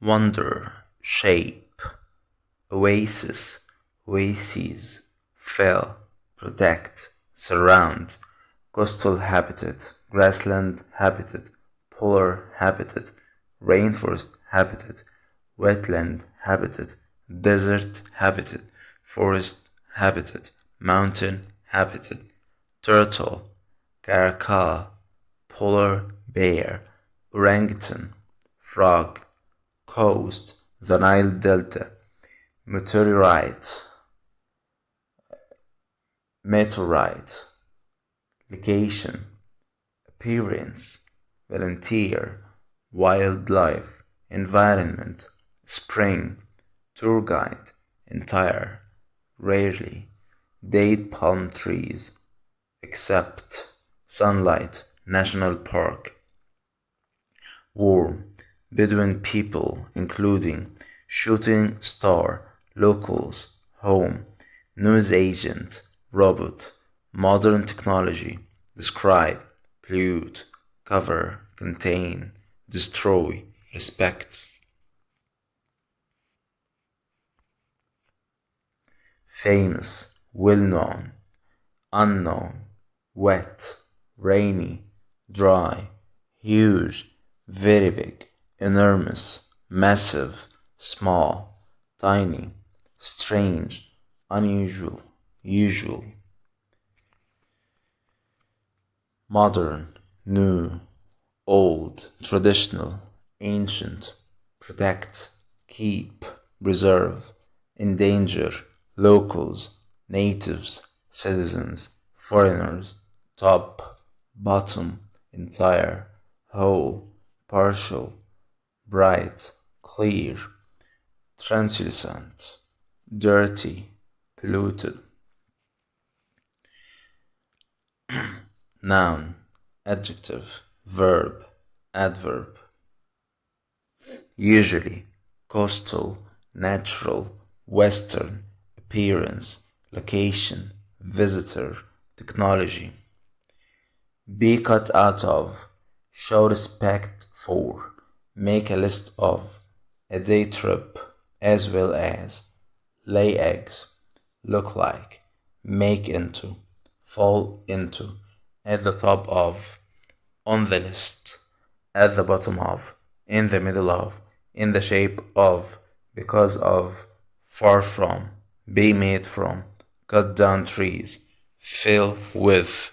wonder, shape, oasis, oases, fill, protect, surround, coastal habitat, grassland habitat, polar habitat, rainforest habitat, wetland habitat, desert habitat, forest habitat, mountain habitat, turtle, caracal, polar bear, orangutan, frog, coast, the Nile Delta, meteorite, location, appearance, volunteer, wildlife, environment, spring, tour guide, entire, rarely, date palm trees, except, sunlight, national park, warm, Bedouin people, including shooting star, locals, home, news agent, robot, modern technology, describe, pollute, cover, contain, destroy, respect. Famous, well-known, unknown, wet, rainy, dry, huge, very big, enormous, massive, small, tiny, strange, unusual, usual. Modern, new, old, traditional, ancient, protect, keep, preserve, endanger, locals, natives, citizens, foreigners, top, bottom, entire, whole, partial, bright, clear, translucent, dirty, polluted. Noun, adjective, verb, adverb. Usually, coastal, natural, western, appearance, location, visitor, technology. Be cut out of, show respect for, make a list of, a day trip, as well as, lay eggs, look like, make into, fall into, at the top of, on the list, at the bottom of, in the middle of, in the shape of, because of, far from, be made from, cut down trees, fill with.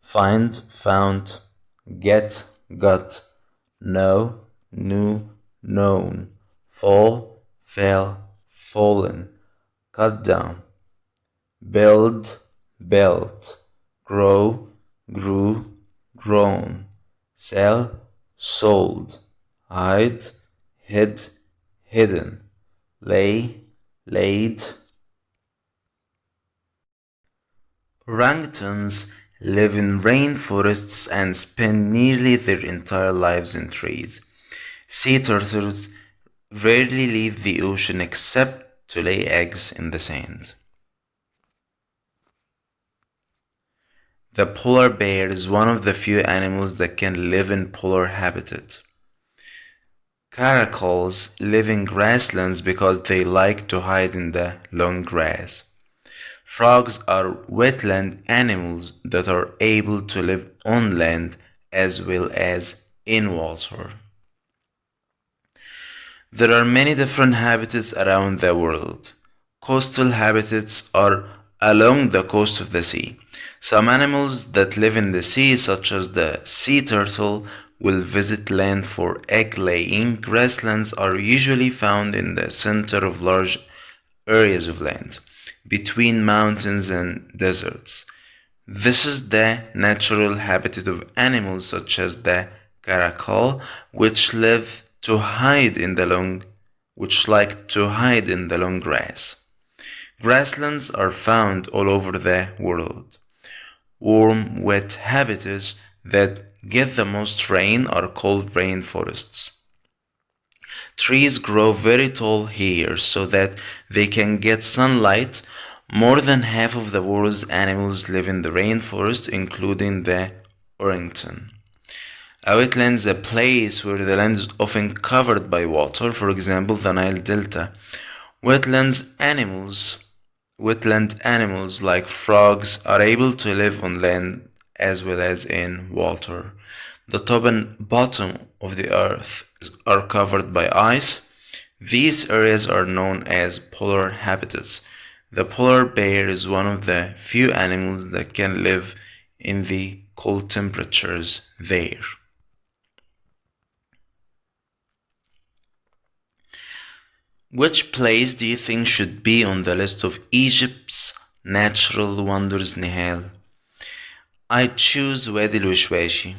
Find, found, get, got, know, knew, known, fall, fell, fallen, cut down, build, built, grow, grew, grown, sell, sold, hide, hid, hidden, lay, laid. Orangutans live in rainforests and spend nearly their entire lives in trees. Sea turtles rarely leave the ocean except to lay eggs in the sand. The polar bear is one of the few animals that can live in polar habitat. Caracals live in grasslands because they like to hide in the long grass. Frogs are wetland animals that are able to live on land as well as in water. There are many different habitats around the world. Coastal habitats are along the coast of the sea. Some animals that live in the sea, such as the sea turtle, will visit land for egg laying. Grasslands are usually found in the center of large areas of land, between mountains and deserts. This is the natural habitat of animals such as the caracal, which like to hide in the long grass. Grasslands are found all over the world. Warm, wet habitats that get the most rain are called rainforests. Trees grow very tall here so that they can get sunlight. More than half of the world's animals live in the rainforest, including the orangutan. A wetland is a place where the land is often covered by water, for example, the Nile Delta. Wetland animals like frogs are able to live on land as well as in water. The top and bottom of the earth are covered by ice. These areas are known as polar habitats. The polar bear is one of the few animals that can live in the cold temperatures there. Which place do you think should be on the list of Egypt's natural wonders, Nihal? I choose Wadi al-Wishwashi.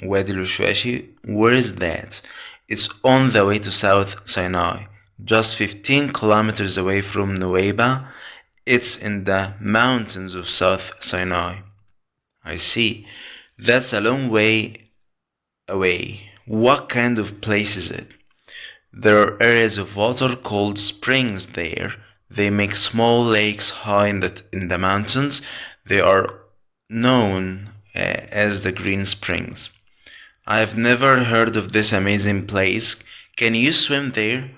Wadi al-Wishwashi, where is that? It's on the way to South Sinai, just 15 kilometers away from Nuweiba. It's in the mountains of South Sinai. I see. That's a long way away. What kind of place is it? There are areas of water called springs there. They make small lakes high in the mountains. They are known as the Green Springs. I've never heard of this amazing place. Can you swim there?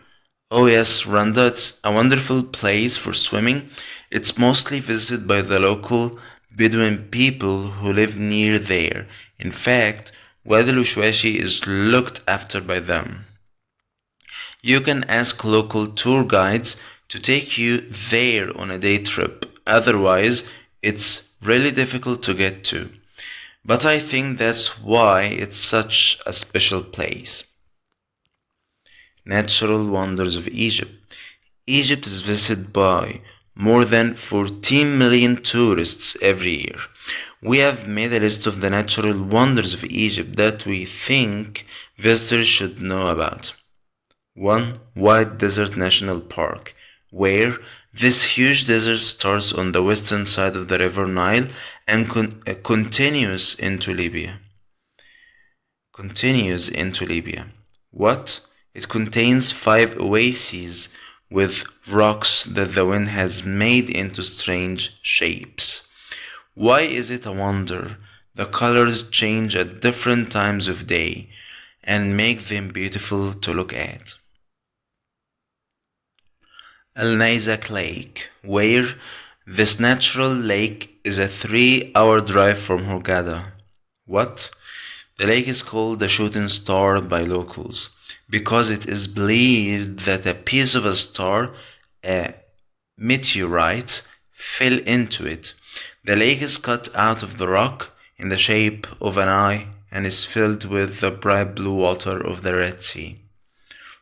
Oh yes, Randa, it's a wonderful place for swimming. It's mostly visited by the local Bedouin people who live near there. In fact, Wadi al-Wishwashi is looked after by them. You can ask local tour guides to take you there on a day trip. Otherwise, it's really difficult to get to. But I think that's why it's such a special place. Natural wonders of Egypt. Egypt is visited by more than 14 million tourists every year. We have made a list of the natural wonders of Egypt that we think visitors should know about. 1. White Desert National Park, where this huge desert starts on the western side of the river Nile and continues into Libya. What? It contains 5 oases with rocks that the wind has made into strange shapes. Why is it a wonder? The colors change at different times of day and make them beautiful to look at. Al-Nizak Lake, where this natural lake is a 3-hour drive from Hurghada. What? The lake is called the Shooting Star by locals because it is believed that a piece of a star, a meteorite, fell into it. The lake is cut out of the rock in the shape of an eye and is filled with the bright blue water of the Red Sea.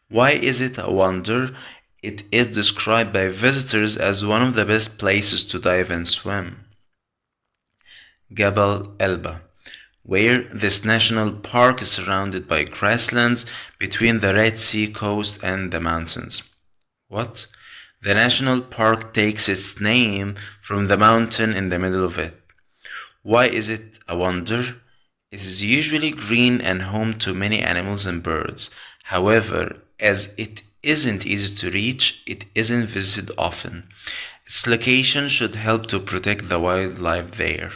Why is it a wonder? It is described by visitors as one of the best places to dive and swim. Jabal Elba, where this national park is surrounded by grasslands between the Red Sea coast and the mountains. What? The national park takes its name from the mountain in the middle of it. Why is it a wonder? It is usually green and home to many animals and birds. However, as it isn't easy to reach, it isn't visited often. Its location should help to protect the wildlife there.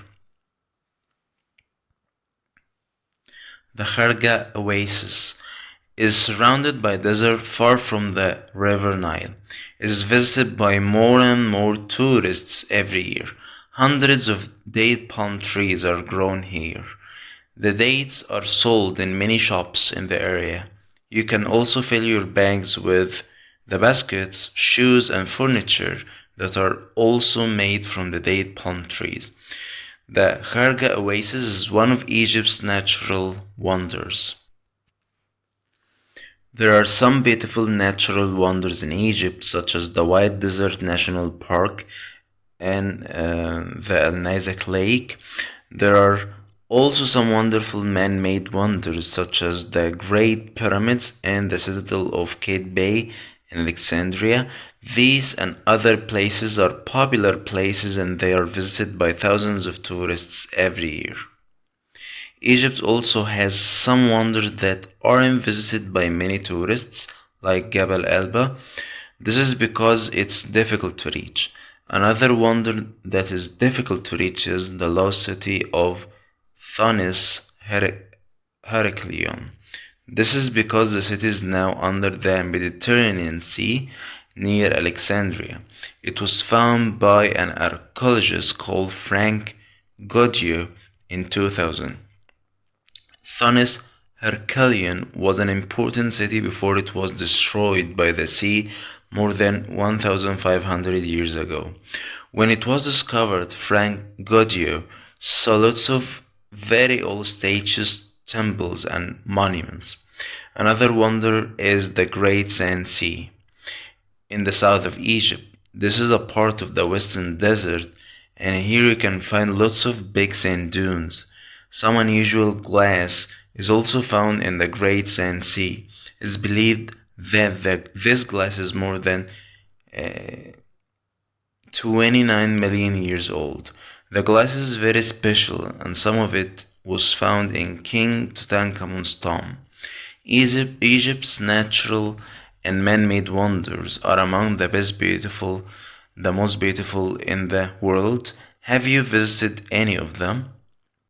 The Kharga Oasis is surrounded by desert far from the river Nile. It is visited by more and more tourists every year. Hundreds of date palm trees are grown here. The dates are sold in many shops in the area. You can also fill your bags with the baskets, shoes, and furniture that are also made from the date palm trees. The Kharga Oasis is one of Egypt's natural wonders. There are some beautiful natural wonders in Egypt, such as the White Desert National Park and the Al-Nizak Lake. There are also some wonderful man-made wonders, such as the Great Pyramids and the Citadel of Kate Bay in Alexandria. These and other places are popular places and they are visited by thousands of tourists every year. Egypt also has some wonders that aren't visited by many tourists, like Jabal Elba. This is because it's difficult to reach. Another wonder that is difficult to reach is the lost city of Thunis Heracleion. This is because the city is now under the Mediterranean Sea near Alexandria. It was found by an archaeologist called Frank Godieu in 2000. Thonis Heracleion was an important city before it was destroyed by the sea more than 1,500 years ago. When it was discovered, Frank Godieu saw lots of very old statues, temples, and monuments. Another wonder is the Great Sand Sea in the south of Egypt. This is a part of the Western Desert, and here you can find lots of big sand dunes. Some unusual glass is also found in the Great Sand Sea. It's believed that this glass is more than 29 million years old. The glass is very special, and some of it was found in King Tutankhamun's tomb. Egypt's natural and man-made wonders are among the most beautiful in the world. Have you visited any of them?